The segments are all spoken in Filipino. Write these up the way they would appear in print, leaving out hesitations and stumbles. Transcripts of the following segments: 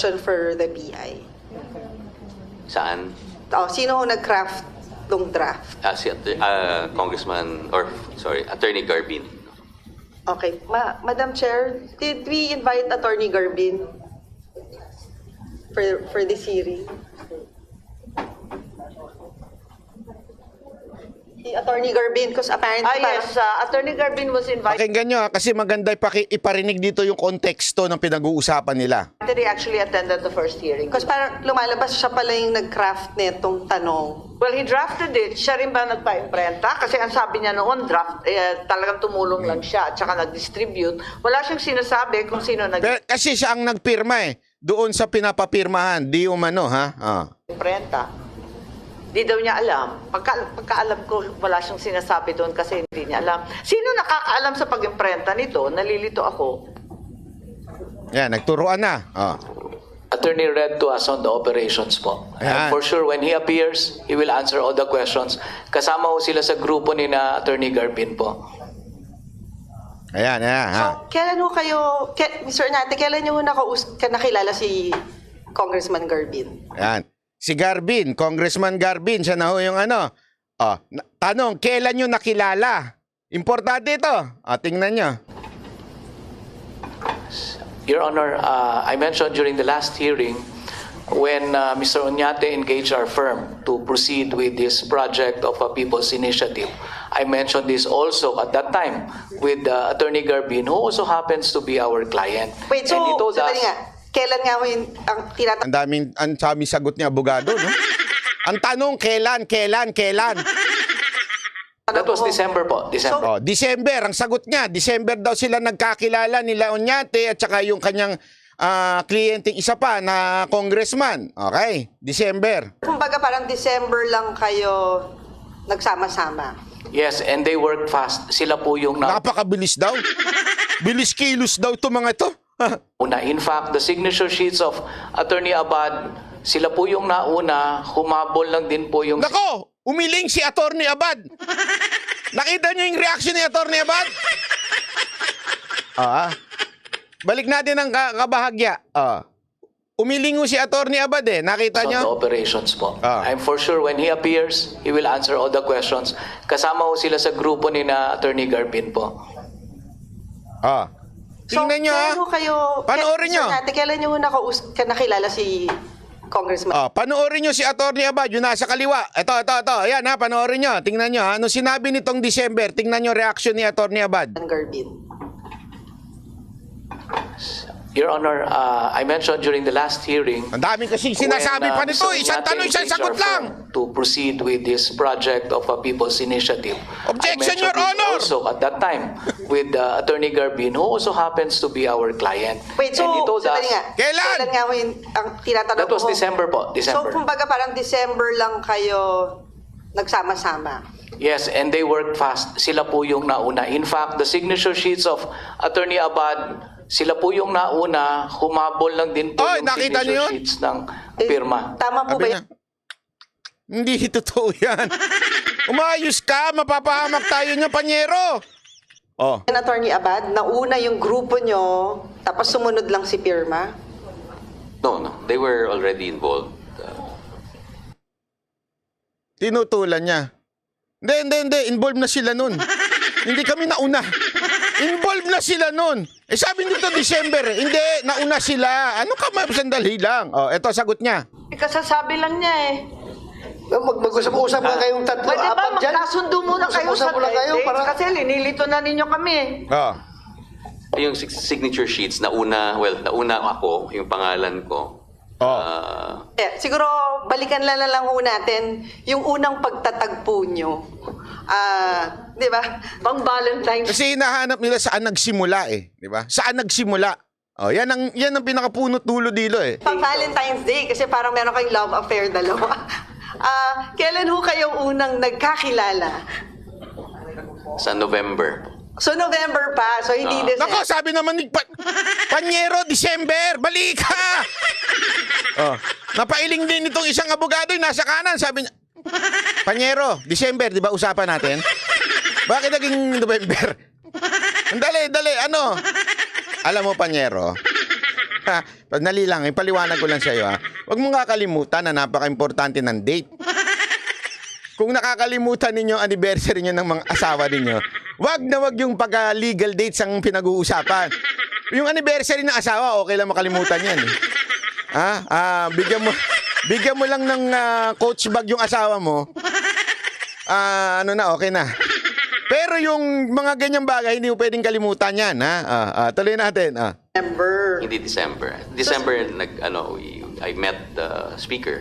for the BI. Saan? Oh, sino ho nag-craft ng draft? Si Congressman, or sorry, Attorney Garbin. Okay. Madam Chair, did we invite Attorney Garbin for this hearing? Si Attorney Garbin, because apparently Yes, Attorney Garbin was invited. Pakinggan nyo kasi maganda iparinig dito yung konteksto ng pinag-uusapan nila. He actually attended the first hearing. Because parang lumalabas siya pala yung nag-craft nitong tanong. Well, he drafted it. Siya rin ba nagpa-imprenta? Kasi ang sabi niya noon, draft, talagang tumulong lang siya at saka nag-distribute. Wala siyang sinasabi kung sino Pero, kasi siya ang nagpirma doon sa pinapapirmahan, di umano ha. nag-imprenta. Di daw niya alam. Pagkaalam ko, wala siyang sinasabi doon kasi hindi niya alam. Sino nakakaalam sa pag-imprenta nito? Nalilito ako. Yan, nagturuan na. Attorney read to us on the operations po. Ayan. And for sure, when he appears, he will answer all the questions. Kasama ho sila sa grupo ni na Attorney Garbin po. Ayan, ha. So, kailan ho kayo, Mr. Nate, kailan nyo nakilala si Congressman Garbin? Ayan. Si Garbin, Congressman Garbin, siya na ho yung ano. Tanong, kailan nyo nakilala? Importante ito. Tingnan nyo. Your Honor, I mentioned during the last hearing when Mr. Oñate engaged our firm to proceed with this project of a People's Initiative. I mentioned this also at that time with Attorney Garbin, who also happens to be our client. Wait, so, And he told sandali us, nga, kailan nga ho yung ang tinatanong? Ang sami sagot niya, abogado, no? Ang tanong, kailan? that was December po, December. December, ang sagot niya. December daw sila nagkakilala nila Oñate at saka yung kanyang kliyenteng isa pa na congressman. Okay, December. Kumbaga parang December lang kayo nagsama-sama. Yes, and they worked fast. Sila po yung Napakabilis daw. Bilis kilos daw ito mga ito. una. In fact, the signature sheets of Attorney Abad, sila po yung nauna, humabol lang din po yung... Nako, umiling si Attorney Abad. Nakita niyo yung reaction ni Attorney Abad? Balik natin ang kabahagya. Umiling si Attorney Abad Nakita on niyo? the operations po. Ah. I'm for sure when he appears, he will answer all the questions. Kasama ho sila sa grupo ni na Attorney Garbin po. Tingnan niyo kailan ho kayo, Panoorin niyo. Mr. Nate, kailan nyo nakilala si Congressman? Panoorin niyo si Attorney Abad, yung nasa kaliwa. Ito. Ayan panoorin niyo. Tingnan niyo Nung sinabi nitong December, tingnan niyo reaction ni Attorney Abad. Garbin. Your Honor, I mentioned during the last hearing... Ang dami kasing sinasabi pa nito. Mr. Isang tanong, isang Oñate sagot engaged our lang. firm to proceed with this project of a People's Initiative. Objection, I mentioned Your this Honor! also at that time with Attorney Garbin, who also happens to be our client. Wait, so, And he told us... sandali nga. Kailan? Kailan nga ho yung ang tinatanong That was ko? December po, So, December. kumbaga parang December lang kayo nagsama-sama. Yes, and they worked fast. Sila po yung nauna. In fact, the signature sheets of Attorney Abad, sila po yung nauna, humabol lang din po yung nakita niyo signature yun? sheets ng pirma. Tama po Sabi ba niya, hindi totoo yan. Umayos ka, mapapahamak tayo niya, panyero. yun, Attorney Abad? Nauna yung grupo nyo, tapos sumunod lang si Pirma? No, they were already involved. Tinutulan niya. Hindi. Involved na sila nun. Hindi kami nauna. Involved na sila nun. Sabi nito December. Hindi, nauna sila. Ano ka, sandali lang. Eto, sagot niya. Kasasabi lang niya Mag-usap-usap lang kayong tatlo, Pwede ba apat dyan? magkasundo muna kayo Mag-usap sa muna kayo dates? para... Kasi linilito na ninyo kami Yung signature sheets, nauna ako, yung pangalan ko. Siguro, balikan lang ho natin yung unang pagtatagpo nyo. Di ba? Pang Valentine's. Kasi hinahanap nila saan nagsimula di ba? Saan nagsimula? Yan ang pinakapunot dulo dilo Pang Valentine's Day, kasi parang meron kayong love affair dalawa. Kailan ho kayo unang nagkakilala? Sa November. So, November pa. So, hindi December. Nako, sabi naman ni Panyero, December, balik ka! Napailing din itong isang abogado, nasa kanan, sabi niya, Panyero, December, di ba usapan natin? Bakit naging November? Dali, ano? Alam mo, Panyero, Ha, Panali lang, ipaliwanag ko lang sa'yo ha. Huwag mong kakalimutan na napaka-importante ng date. Kung nakakalimutan ninyo ang anniversary nyo ng mga asawa ninyo, wag na wag yung pagka-legal dates ang pinag-uusapan. Yung anniversary ng asawa, okay lang makalimutan yan. Bigyan mo lang ng coach bag yung asawa mo. Okay na. Pero yung mga ganyang bagay, hindi mo pwedeng kalimutan yan, ha? Tuloy natin, December. Hindi December. December, I met the speaker.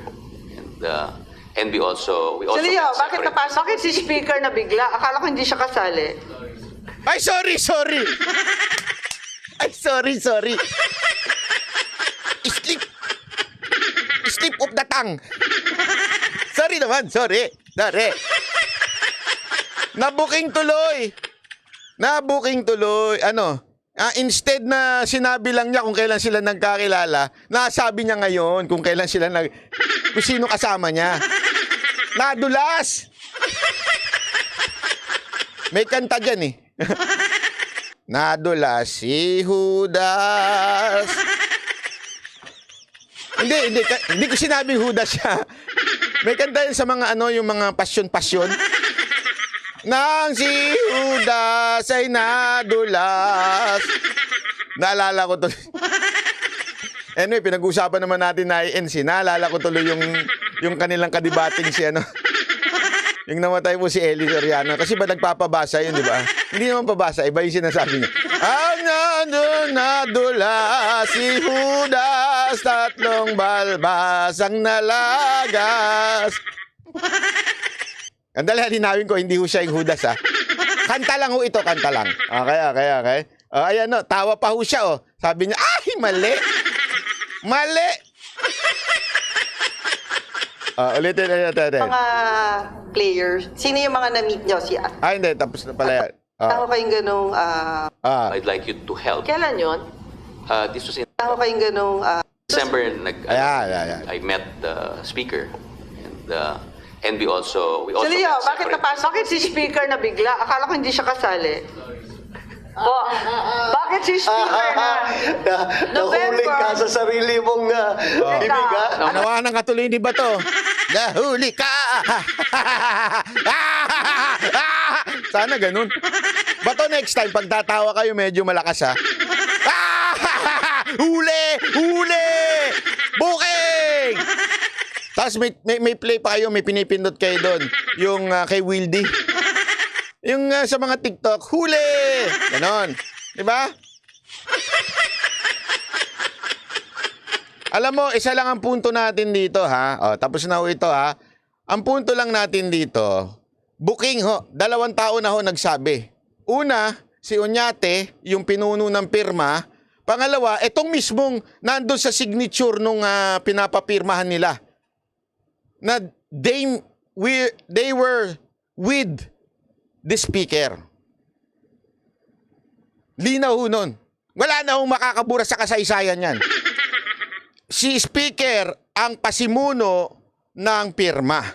And we also So Leo, met bakit separate. napasok? Bakit si speaker na bigla? Akala ko hindi siya kasali. Ay, sorry! Ay, sorry! Slip of the tongue. Sorry naman, sorry. Nabuking tuloy. Instead na sinabi lang niya kung kailan sila nagkakilala, nasabi niya ngayon kung kailan sila kung sino kasama niya. Nadulas! May kanta dyan eh. Nadulas si Judas. Hindi ko sinabing Judas siya. May kanta yun sa mga yung mga pasyon. Nang si Judas ay nadulas. Naalala ko tuloy. Anyway, pinag-usapan naman natin na INC. Naalala ko tuloy yung kanilang kadibating si yung namatay po si Eli Soriano. Kasi ba nagpapabasa yun, di ba? Hindi naman pabasa, iba yung sinasabi niya. Ang nadulas si Judas, 3 balbas ang nalagas. Andali, linawin ko, hindi ho siya yung Judas, ha? Kanta lang ho ito, kanta lang. Okay. Ayan, tawa pa ho siya, Sabi niya, mali. Ulitin. Mga players, sino yung mga na-meet nyo? Hindi, tapos na pala yan. Tao kayong ganong, I'd like you to help. Kailan yun? This was in tao kayong ganong, December. Ayan. I met the speaker. And we also So Leo, met bakit separate. napasok? Bakit si speaker na bigla? Akala ko hindi siya kasali. Bakit si speaker na? Nahuli ka sa sarili mong bibig, ha? Nawanan ka tuloy ni Bato. Nahuli ka! Sana ganun. Bato, next time, pag tatawa kayo, medyo malakas, ha? Huli! Booking! Tapos may play pa kayo, may pinipindot kayo doon. Yung kay Wildy. Yung sa mga TikTok, huli! Ganon. Diba? Alam mo, isa lang ang punto natin dito, ha? Tapos na ho ito, ha? Ang punto lang natin dito, booking ho. 2 tao na ho nagsabi. Una, si Oñate, yung pinuno ng pirma. Pangalawa, itong mismong nandun sa signature nung pinapapirmahan nila. Na they were with the speaker. Linaw ho nun. Wala na hong makakabura sa kasaysayan yan. Si speaker ang pasimuno ng pirma.